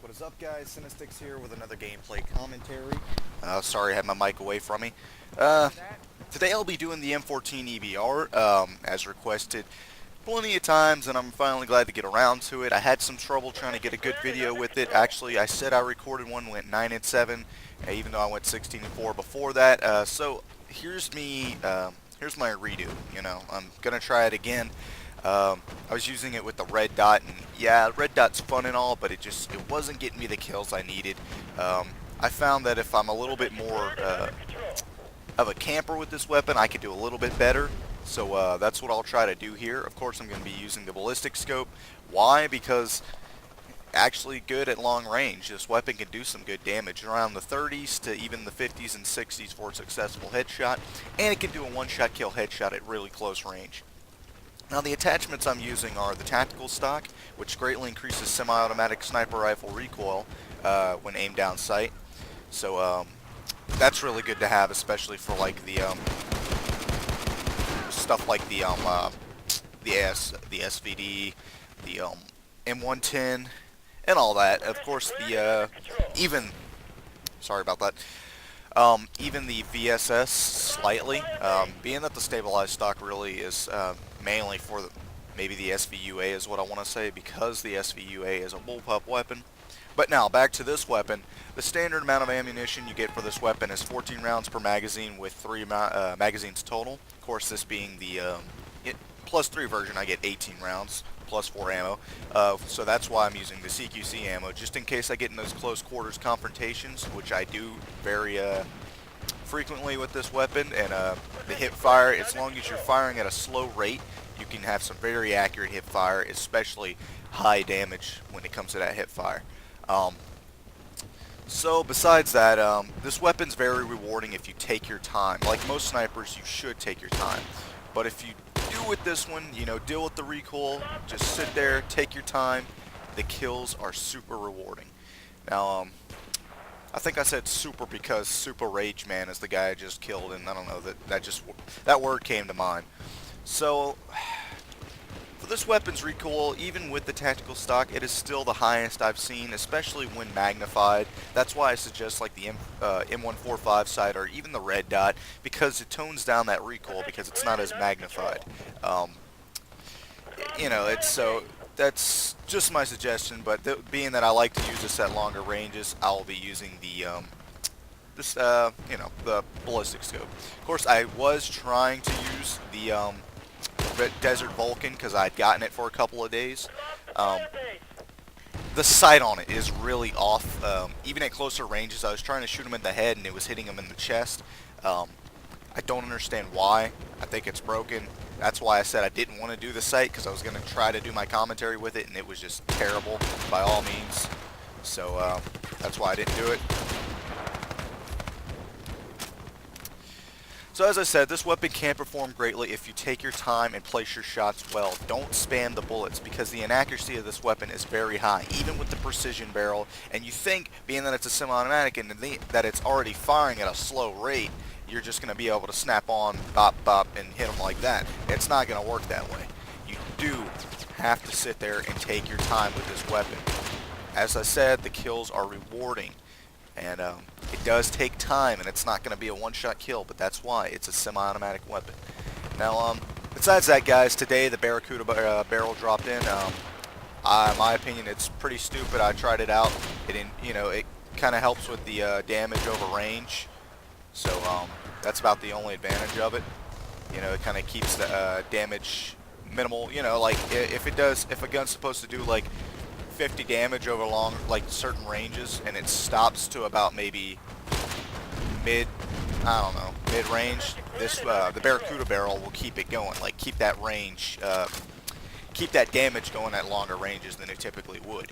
What is up, guys? CINNAStixx here with another gameplay commentary. Sorry I had my mic away from me. Today I'll be doing the M14 EBR as requested plenty of times, and I'm finally glad to get around to it. I had some trouble trying to get a good video with it. Actually, I said I recorded one, went 9-7, even though I went 16-4 before that. So here's me. Here's my redo. I'm gonna try it again. I was using it with the red dot, and yeah, red dot's fun and all, but it wasn't getting me the kills I needed. I found that if I'm a little bit more of a camper with this weapon, I could do a little bit better. So that's what I'll try to do here. Of course, I'm going to be using the ballistic scope. Why? Because actually good at long range. This weapon can do some good damage, around the 30s to even the 50s and 60s for a successful headshot, and it can do a one-shot kill headshot at really close range. Now, the attachments I'm using are the tactical stock, which greatly increases semi-automatic sniper rifle recoil when aimed down sight. So that's really good to have, especially for like the stuff like the SVD, the M110, and all that. Of course, the sorry about that. Even the VSS slightly, being that the stabilized stock really is mainly for maybe the SVUA is what I want to say, because the SVUA is a bullpup weapon. But now, back to this weapon. The standard amount of ammunition you get for this weapon is 14 rounds per magazine with 3 magazines total. Of course, this being the plus 3 version, I get 18 rounds, plus 4 ammo. So that's why I'm using the CQC ammo, just in case I get in those close quarters confrontations, which I do very frequently with this weapon. And the hip fire, as long as you're firing at a slow rate, you can have some very accurate hip fire, especially high damage when it comes to that hip fire. So besides that, this weapon's very rewarding if you take your time. Like most snipers, you should take your time. But if you do with this one, deal with the recoil, just sit there, take your time. The kills are super rewarding. Now, I think I said super because Super Rage Man is the guy I just killed, and I don't know, that word came to mind. So, for this weapon's recoil, even with the tactical stock, it is still the highest I've seen, especially when magnified. That's why I suggest like the M145 sight or even the red dot, because it tones down that recoil because it's not as magnified. That's just my suggestion, but being that I like to use this at longer ranges, I'll be using the the ballistic scope. Of course, I was trying to use the Desert Vulcan because I'd gotten it for a couple of days. The sight on it is really off. Even at closer ranges, I was trying to shoot him in the head and it was hitting him in the chest. I don't understand why. I think it's broken. That's why I said I didn't want to do the sight, because I was going to try to do my commentary with it, and it was just terrible by all means. So that's why I didn't do it. So as I said, this weapon can perform greatly if you take your time and place your shots well. Don't spam the bullets, because the inaccuracy of this weapon is very high, even with the precision barrel. And you think, being that it's a semi-automatic and that it's already firing at a slow rate, you're just going to be able to snap on, bop, bop, and hit them like that. It's not going to work that way. You do have to sit there and take your time with this weapon. As I said, the kills are rewarding. And it does take time, and it's not going to be a one-shot kill, but that's why it's a semi-automatic weapon. Now, besides that, guys, today the Barracuda barrel dropped in. In my opinion, it's pretty stupid. I tried it out. It kind of helps with the damage over range. So that's about the only advantage of it. It kind of keeps the damage minimal. Like if a gun's supposed to do like 50 damage over certain ranges, and it stops to about maybe mid range, the Barracuda barrel will keep it going, like keep that range, keep that damage going at longer ranges than it typically would.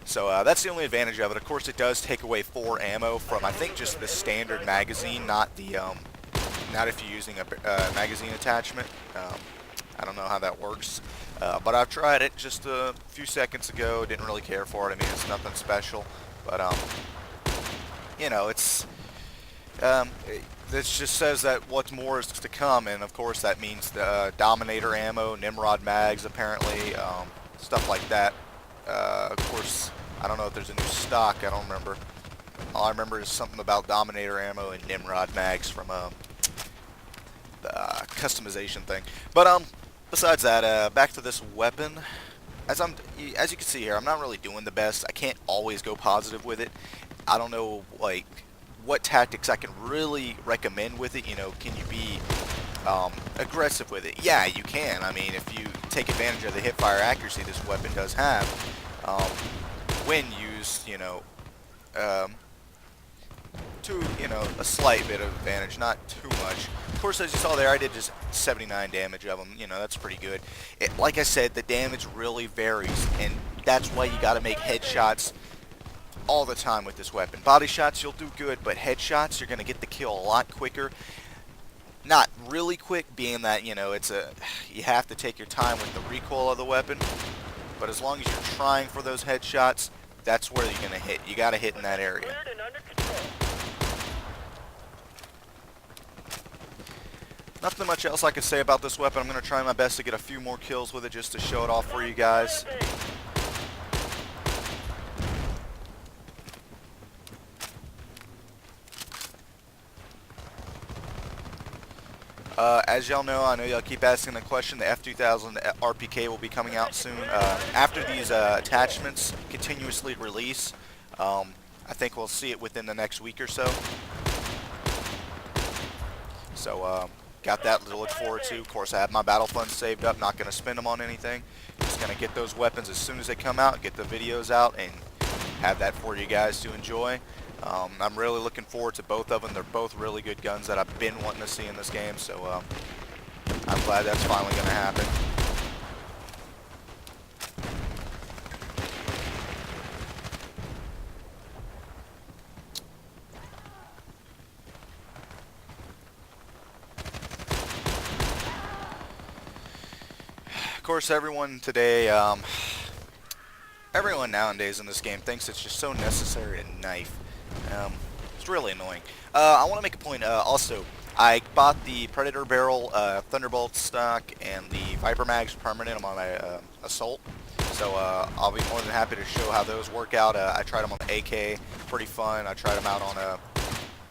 So that's the only advantage of it. Of course, it does take away 4 ammo from, I think, just the standard magazine, not if you're using a magazine attachment. I don't know how that works, but I've tried it just a few seconds ago. Didn't really care for it. I mean, it's nothing special, but this just says that what's more is to come, and of course that means the Dominator ammo, Nimrod mags, apparently, stuff like that. Of course, I don't know if there's a new stock. I don't remember. All I remember is something about Dominator ammo and Nimrod mags from the customization thing. But besides that, back to this weapon. As you can see here, I'm not really doing the best. I can't always go positive with it. I don't know like what tactics I can really recommend with it. You know, can you be aggressive with it? Yeah, you can. I mean, if you take advantage of the hip-fire accuracy this weapon does have, um, when used, um, to, a slight bit of advantage, not too much. Of course, as you saw there, I did just 79 damage of them. You know, that's pretty good. Like I said, the damage really varies, and that's why you got to make headshots all the time with this weapon. Body shots, you'll do good, but headshots, you're going to get the kill a lot quicker. Not really quick, being that, you have to take your time with the recoil of the weapon, but as long as you're trying for those headshots, that's where you're going to hit. You got to hit in that area. Nothing much else I can say about this weapon. I'm going to try my best to get a few more kills with it just to show it off for you guys. As y'all know, I know y'all keep asking the question, the F2000 RPK will be coming out soon. After these attachments continuously release, I think we'll see it within the next week or so. So, got that to look forward to. Of course, I have my battle funds saved up, not going to spend them on anything. Just going to get those weapons as soon as they come out, get the videos out, and have that for you guys to enjoy. I'm really looking forward to both of them. They're both really good guns that I've been wanting to see in this game, so I'm glad that's finally going to happen. Of course, everyone today, everyone nowadays in this game thinks it's just so necessary to knife. It's really annoying. I want to make a point also. I bought the Predator barrel, Thunderbolt stock, and the Viper mags permanent on my Assault. So I'll be more than happy to show how those work out. I tried them on the AK, pretty fun. I tried them out on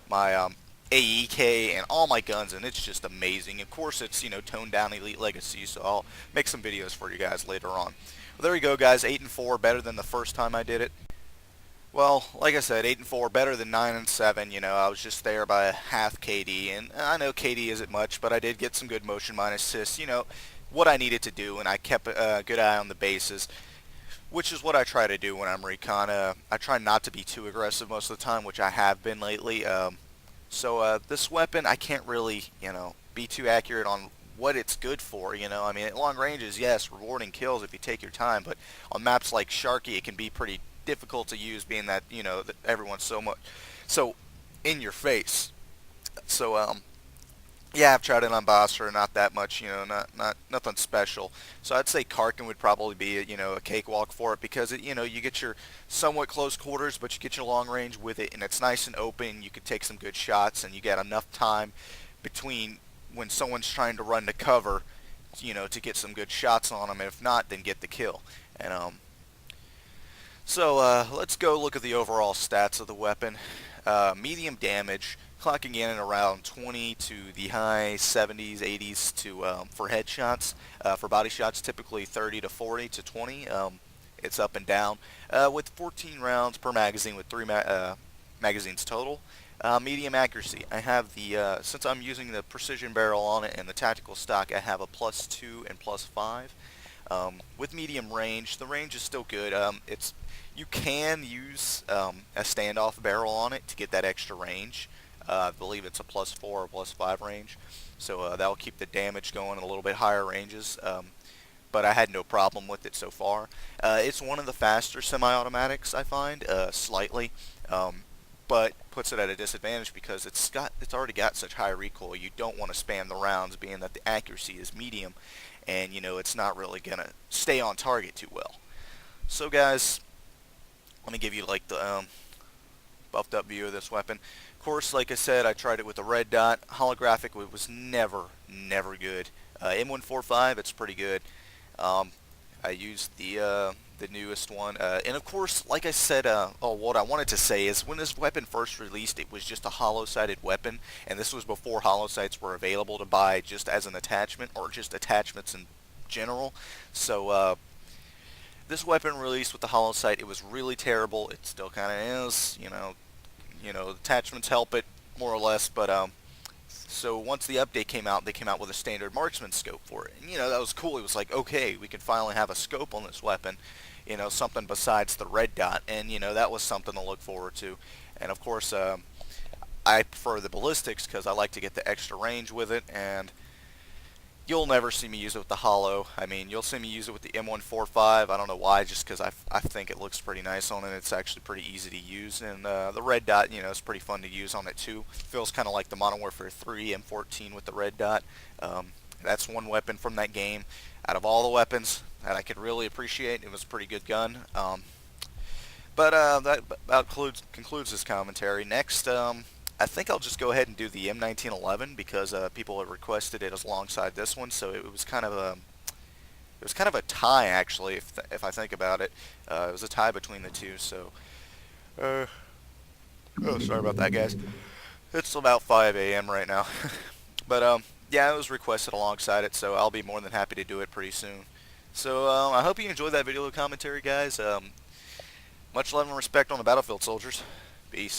my AEK and all my guns, and it's just amazing. Of course, it's toned down Elite Legacy, so I'll make some videos for you guys later on. Well, there you go, guys. 8-4, better than the first time I did it. Well, like I said, 8-4, better than 9-7. I was just there by a half KD, and I know KD isn't much, but I did get some good motion minus assists. What I needed to do, and I kept a good eye on the bases, which is what I try to do when I'm Recon. I try not to be too aggressive most of the time, which I have been lately. So this weapon, I can't really, be too accurate on what it's good for. I mean, at long ranges, yes, rewarding kills if you take your time, but on maps like Sharky, it can be pretty difficult to use, being that that everyone's so in your face. So yeah, I've tried it on Bosser, not that much, nothing special. So I'd say Karkin would probably be a cakewalk for it, because it, you get your somewhat close quarters, but you get your long range with it, and it's nice and open. You could take some good shots, and you get enough time between when someone's trying to run to cover, to get some good shots on them. And if not, then get the kill. And so let's go look at the overall stats of the weapon. Medium damage, clocking in at around 20 to the high 70s, 80s for headshots. For body shots, typically 30 to 40 to 20. It's up and down. With 14 rounds per magazine, with 3 magazines total. Medium accuracy. I have the since I'm using the precision barrel on it and the tactical stock, I have a +2 and +5. With medium range, the range is still good. You can use a standoff barrel on it to get that extra range. I believe it's a +4 or +5 range, so that will keep the damage going at a little bit higher ranges. But I had no problem with it so far. It's one of the faster semi-automatics, I find, slightly, but puts it at a disadvantage because it's already got such high recoil. You don't want to spam the rounds, being that the accuracy is medium, and it's not really gonna stay on target too well. So guys, let me give you like the buffed up view of this weapon. Of course, like I said, I tried it with the red dot. Holographic was never good. M145, it's pretty good. I used the the newest one. And of course, like I said, what I wanted to say is when this weapon first released, it was just a hollow-sighted weapon, and this was before hollow sights were available to buy just as an attachment or just attachments in general. So this weapon released with the hollow sight, it was really terrible. It still kind of is, attachments help it more or less, but so once the update came out, they came out with a standard marksman scope for it. And, that was cool. It was like, okay, we can finally have a scope on this weapon, something besides the red dot. And, that was something to look forward to. And, of course, I prefer the ballistics because I like to get the extra range with it. And you'll never see me use it with the hollow. I mean, you'll see me use it with the M14EBR. I don't know why, just because I think it looks pretty nice on it. It's actually pretty easy to use, and the red dot, is pretty fun to use on it too. Feels kind of like the Modern Warfare 3 M14 with the red dot. That's one weapon from that game. Out of all the weapons that I could really appreciate, it was a pretty good gun. But that about concludes this commentary. Next, I think I'll just go ahead and do the M1911 because people have requested it alongside this one, so it was kind of a tie actually, if I think about it. It was a tie between the two. So, oh, sorry about that, guys. It's about 5 a.m. right now, but yeah, it was requested alongside it, so I'll be more than happy to do it pretty soon. So I hope you enjoyed that video commentary, guys. Much love and respect on the battlefield, soldiers. Peace.